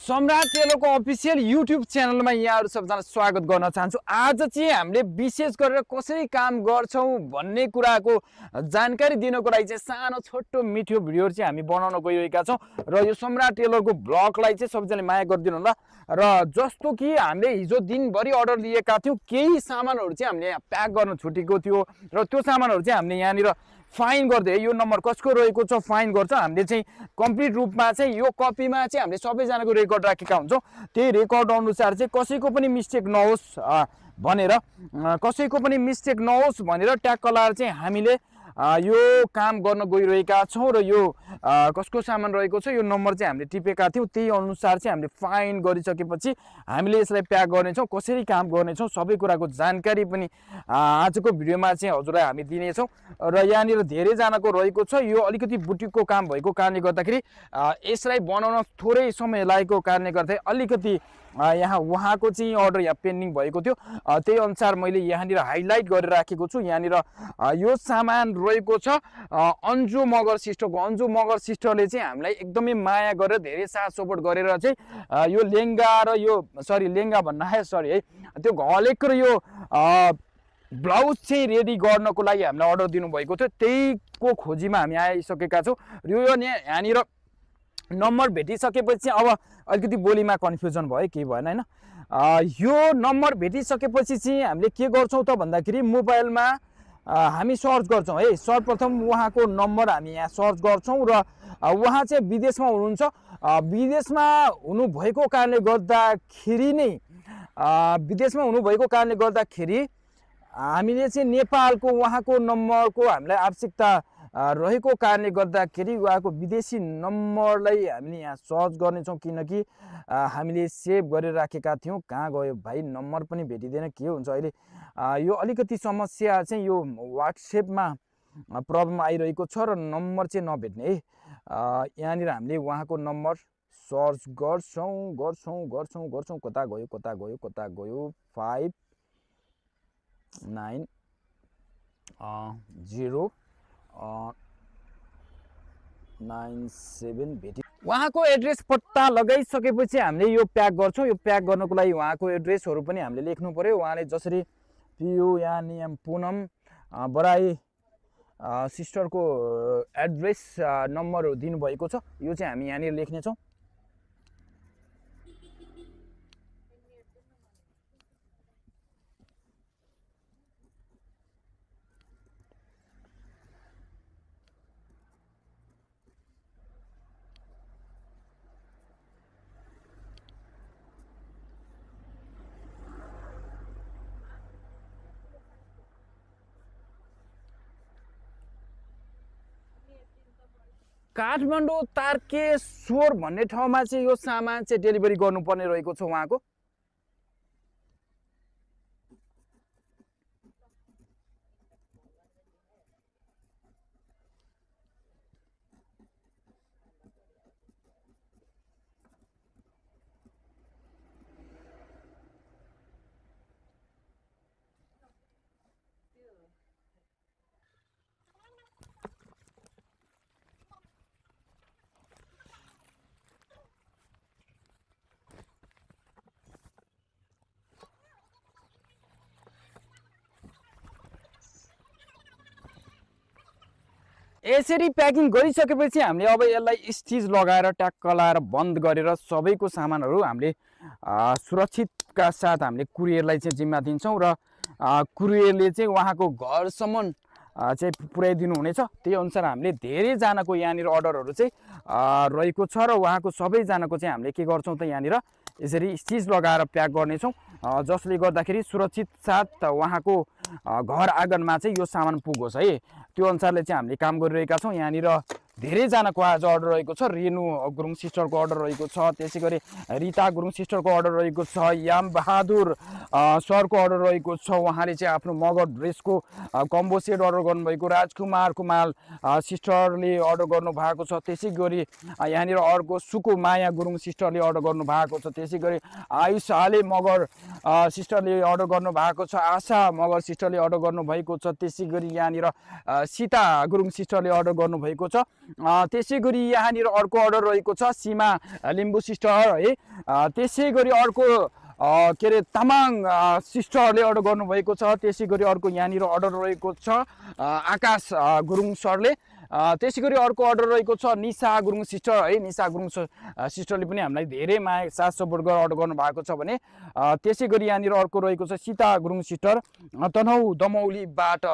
सम्राट टेलरको official YouTube च्यानलमा यहाँहरु सबैजना स्वागत गर्न चाहन्छु। आज चाहिँ हामीले विशेष गरेर कसरी काम गर्छौं भन्ने कुराको जानकारी दिनको लागि चाहिँ सानो छोटो मिठो भिडियो चाहिँ हामी बनाउन गइरहेका छौं र यो सम्राट टेलरको ब्लगलाई चाहिँ सबैजनाले माया गरिदिनु होला। र जस्तो कि हामीले हिजो दिनभरि अर्डर लिएका थियौं, केही सामानहरु चाहिँ हामीले प्याक गर्न छुटेको थियो र त्यो सामानहरु चाहिँ हामीले यहाँनिर फाइन गर्दै यो नम्बर कसको रहेको छ फाइन गर्छ। हामीले चाहिँ कम्प्लिट रूपमा चाहिँ यो कपीमा चाहिँ हामीले सबैजनाको रेकर्ड राखेका हुन्छौं। त्यही रेकर्ड अनुसार चाहिँ कसैको पनि मिस्टेक नहोस् भनेर ट्याग लाएर चाहिँ हामीले यो काम गर्न गइरहेका छौं र यो कसको सामान रहेको छ यो नम्बर चाहिँ हामीले टिपेका थियौं। त्यही अनुसार चाहिँ हामीले फाइन गरिसकेपछि हामीले यसलाई प्याक गर्नेछौं, कसरी काम गर्नेछौं सबै कुराको जानकारी पनि आजको भिडियोमा चाहिँ हजुरलाई हामी दिनेछौं। र यहाँनिर धेरै जनाको रहेको छ, यो अलिकति बुटिकको काम भएको कारणले गर्दाखेरि यसलाई बनाउन थोरै समय लागेको कारणले गर्दा अलिकति यहाँ उहाँको चाहिँ अर्डर यहाँ पेन्डिङ भएको थियो। त्यही अनुसार मैले यहाँनिर हाइलाइट गरेर राखेको छु। यहाँनिर यो सामान रहेको छ अन्जु मगर सिस्टरले चाहिँ हामीलाई एकदमै माया गरेर धेरै साथ सपोर्ट गरेर चाहिँ यो लेंगा र यो लेंगा भन्न है त्यो घलेको र यो ब्लाउज चाहिँ रेडी गर्नको लागि हामीलाई अर्डर दिनुभएको थियो। त्यहीको खोजीमा हामी आइसकेका छौं। यो यहाँनिर नम्बर भेटिसकेपछि अब अलिकति बोलीमा कन्फ्युजन भयो, केही भएन हैन। यो नम्बर भेटिसकेपछि चाहिँ हामीले के गर्छौं त भन्दाखेरि मोबाइलमा हामी सर्च गर्छौं है। सर्वप्रथम उहाँको नम्बर हामी यहाँ सर्च गर्छौं र उहाँ चाहिँ विदेशमा हुनुहुन्छ। विदेशमा हुनुभएको कारणले गर्दाखेरि हामीले चाहिँ नेपालको उहाँको नम्बरको हामीलाई आवश्यकता रहेको कारणले गर्दाखेरि उहाँको विदेशी नम्बरलाई हामीले यहाँ सर्च गर्नेछौं, किनकि हामीले सेभ गरेर राखेका थियौं। कहाँ गयो भाइ, नम्बर पनि भेटिदैन, के हुन्छ अहिले। यो अलिकति समस्या चाहिँ यो व्हाट्सएपमा प्रब्लम आइरहेको छ र नम्बर चाहिँ नभेट्ने है। यहाँनिर हामीले उहाँको नम्बर सर्च गर्छौं। कता गयो 59097 भेटि उहाँको एड्रेस पत्ता लगाइसकेपछि हामीले यो प्याक गर्छौं। यो प्याक गर्नको लागि उहाँको एड्रेसहरु पनि हामीले लेख्नु पर्यो। उहाँले जसरी PUNM पुनम बराई सिस्टरको एड्रेस नम्बरहरु दिनुभएको छ, यो चाहिँ हामी यहाँनिर लेख्ने छौं। काठमाडौँ तारकेश्वर भन्ने ठाउँमा चाहिँ यो सामान चाहिँ डेलिभरी गर्नुपर्ने रहेको छ उहाँको। यसरी प्याकिङ गरिसकेपछि हामीले अब यसलाई स्टिच लगाएर ट्याक्क लाएर बन्द गरेर सबैको सामानहरु हामीले सुरक्षितका साथ हामीले कुरियरलाई चाहिँ जिम्मा दिन्छौं र कुरियरले चाहिँ उहाँको घरसम्म चाहिँ पुर्याइदिनु हुनेछ। त्यही अनुसार हामीले धेरै जनाको यहाँनिर अर्डरहरु चाहिँ रहेको छ र उहाँको सबैजनाको चाहिँ हामीले के गर्छौं त यहाँनिर यसरी स्टिच लगाएर प्याक गर्नेछौं, जसले गर्दाखेरि सुरक्षित साथ उहाँको घर आँगनमा चाहिँ यो सामान पुगोस् है। त्यो अनुसारले चाहिँ हामीले काम गरिरहेका छौं। यहाँनिर धेरै जनाको आज अर्डर रहेको छ। रेनु गुरुङ सिस्टरको अर्डर रहेको छ, त्यसैगरी रिता गुरुङ सिस्टरको अर्डर रहेको छ, याम बहादुर सरको अर्डर रहेको छ। उहाँले चाहिँ आफ्नो मगर ड्रेसको कम्बो सेट अर्डर गर्नुभएको। राजकुमार कुमाल सिस्टरले अर्डर गर्नु भएको छ। त्यसैगरी यहाँनिर अर्को सुकु माया गुरुङ सिस्टरले अर्डर गर्नु भएको छ। त्यसैगरी आयुष आले मगर सिस्टरले अर्डर गर्नु भएको छ। आशा मगर सिस्टरले अर्डर गर्नु भएको छ। त्यसैगरी यहाँनिर सीता गुरुङ सिस्टरले अर्डर गर्नु भएको छ। त्यसै गरी यहाँनिर अर्को अर्डर रहेको छ सीमा लिम्बू सिस्टर है। त्यसै गरी अर्को के अरे तामाङ सिस्टरले अर्डर गर्नुभएको छ। त्यसै गरी अर्को यहाँनिर अर्डर रहेको छ आकाश गुरुङ सरले। त्यसै गरी अर्को अर्डर रहेको छ निशा गुरुङ सिस्टर है। निशा गुरुङ सिस्टरले पनि हामीलाई धेरै माया साथ सपोर्ट गरेर अर्डर गर्नु भएको छ भने त्यसै गरी यहाँनिर अर्को रहेको छ सीता गुरुङ सिस्टर तनहु दमौलीबाट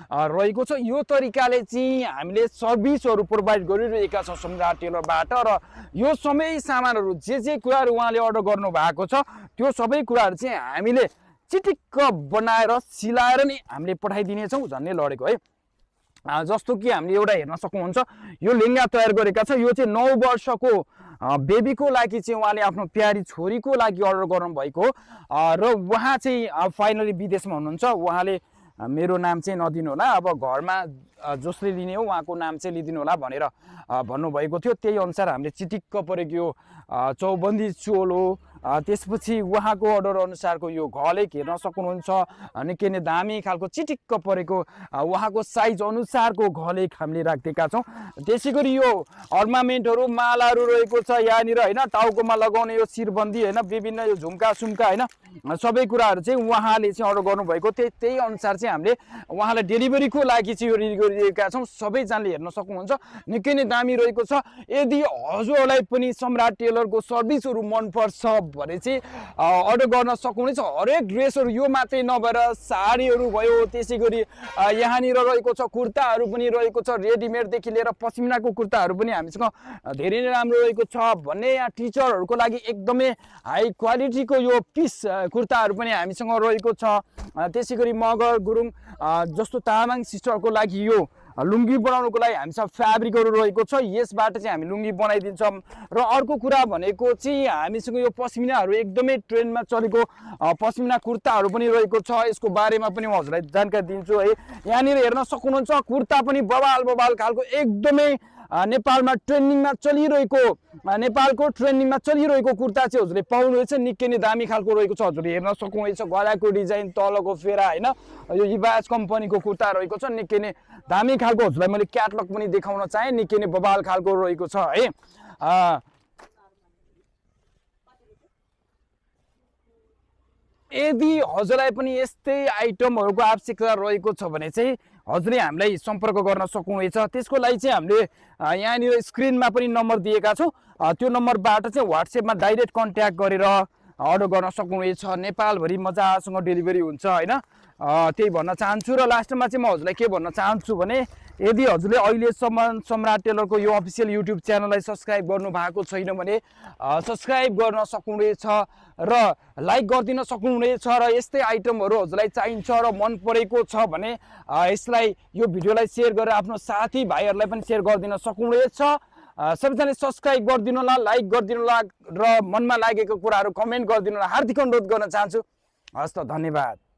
रहेको छ। यो तरिकाले चाहिँ हामीले सर्भिसहरू प्रोभाइड गरिरहेका छौँ सम्राट टेलरबाट र यो सबै सामानहरू जे कुराहरू उहाँले अर्डर गर्नु भएको छ त्यो सबै कुराहरू चाहिँ हामीले चिटिक्क बनाएर सिलाएर नै हामीले पठाइदिनेछौँ झन्नै लडेको है। जस्तो कि हामीले एउटा हेर्न सक्नुहुन्छ यो लेहङ्गा तयार गरेका छ। यो चाहिँ 9 वर्षको बेबीको लागि चाहिँ उहाँले आफ्नो प्यारी छोरीको लागि अर्डर गर्नुभएको हो र उहाँ चाहिँ फाइनली विदेशमा हुनुहुन्छ। उहाँले मेरो नाम चाहिँ नदिनु होला, अब घरमा जसले लिने हो उहाँको नाम चाहिँ लिदिनु होला भनेर भन्नुभएको थियो। त्यही अनुसार हामीले चिटिक्क परेको यो चौबन्दी चोलो त्यसपछि उहाँको अर्डर अनुसारको यो घलेक हेर्न सक्नुहुन्छ। निकै नै दामी खालको चिटिक्क परेको उहाँको साइज अनुसारको घलेक हामीले राखिदिएका छौँ। त्यसै गरी यो अर्नामेन्टहरू मालाहरू रहेको छ यहाँनिर होइन। टाउकोमा लगाउने यो शिरबन्दी होइन, विभिन्न यो झुम्का सुम्का होइन, सबै कुराहरू चाहिँ उहाँले चाहिँ अर्डर गर्नुभएको त्यही अनुसार चाहिँ हामीले उहाँलाई डेलिभरीको लागि चाहिँ यो रेडी गरिदिएका छौँ। सबैजनाले हेर्न सक्नुहुन्छ निकै नै दामी रहेको छ। यदि हजुरहरूलाई पनि सम्राट टेलरको सर्भिसहरू मनपर्छ भने चाहिँ अर्डर गर्न सक्नुहुनेछ। हरेक ड्रेसहरू यो मात्रै नभएर साडीहरू भयो, त्यसै गरी यहाँनिर रहेको छ कुर्ताहरू पनि रहेको छ, रेडिमेडदेखि लिएर पश्मिनाको कुर्ताहरू पनि हामीसँग धेरै नै राम्रो रहेको छ भन्ने। यहाँ टिचरहरूको लागि एकदमै हाई क्वालिटीको यो पिस कुर्ताहरू पनि हामीसँग रहेको छ। त्यसै गरी मगर गुरुङ जस्तो तामाङ सिस्टरको लागि यो लुङ्गी बनाउनुको लागि हामीसँग फ्याब्रिकहरू रहेको छ। यसबाट चाहिँ हामी लुङ्गी बनाइदिन्छौँ। र अर्को कुरा भनेको चाहिँ हामीसँग यो पश्मिनाहरू एकदमै ट्रेन्डमा चलेको पश्मिना कुर्ताहरू पनि रहेको छ। यसको बारेमा पनि म हजुरलाई जानकारी दिन्छु है। यहाँनिर हेर्न सक्नुहुन्छ कुर्ता पनि बवाल खालको एकदमै नेपालमा ट्रेन्डिङमा चलिरहेको नेपालको ट्रेन्डिङमा चलिरहेको कुर्ता चाहिँ हजुरले पाउनुहुनेछ। निकै नै दामी खालको रहेको छ। हजुरले हेर्न सक्नुहुनेछ गलाको डिजाइन, तलको फेरा होइन, यो इबाज कम्पनीको कुर्ता रहेको छ। निकै नै दामी खालको हजुरलाई मैले क्याटलग पनि देखाउन चाहेँ। निकै नै बवाल खालको रहेको छ है। यदि हजुरलाई पनि यस्तै आइटमहरूको आवश्यकता रहेको छ भने चाहिँ हजुरले हामीलाई सम्पर्क गर्न सक्नुहुनेछ। त्यसको लागि चाहिँ हामीले यहाँनिर स्क्रिनमा पनि नम्बर दिएका छौँ। त्यो नम्बरबाट चाहिँ व्हाट्सएपमा डाइरेक्ट कन्ट्याक्ट गरेर अर्डर गर्न सक्नुहुनेछ। नेपालभरि मजासँग डेलिभरी हुन्छ होइन। त्यही भन्न चाहन्छु। र लास्टमा चाहिँ म हजुरलाई के भन्न चाहन्छु भने यदि हजुरले अहिलेसम्म सम्राट टेलरको यो अफिसियल युट्युब च्यानललाई सब्सक्राइब गर्नु भएको छैन भने सब्सक्राइब गर्न सक्नुहुनेछ र लाइक गरिदिन सक्नुहुनेछ। र यस्तै आइटमहरू हजुरलाई चाहिन्छ र मन परेको छ भने यसलाई यो भिडियोलाई सेयर गरेर आफ्नो साथी भाइहरूलाई पनि सेयर गरिदिन सक्नुहुनेछ। सबैजनाले सब्सक्राइब गरिदिनु होला, लाइक गरिदिनु होला र मनमा लागेको कुराहरू कमेन्ट गरिदिनु होला। हार्दिक अनुरोध गर्न चाहन्छु। हस् त, धन्यवाद।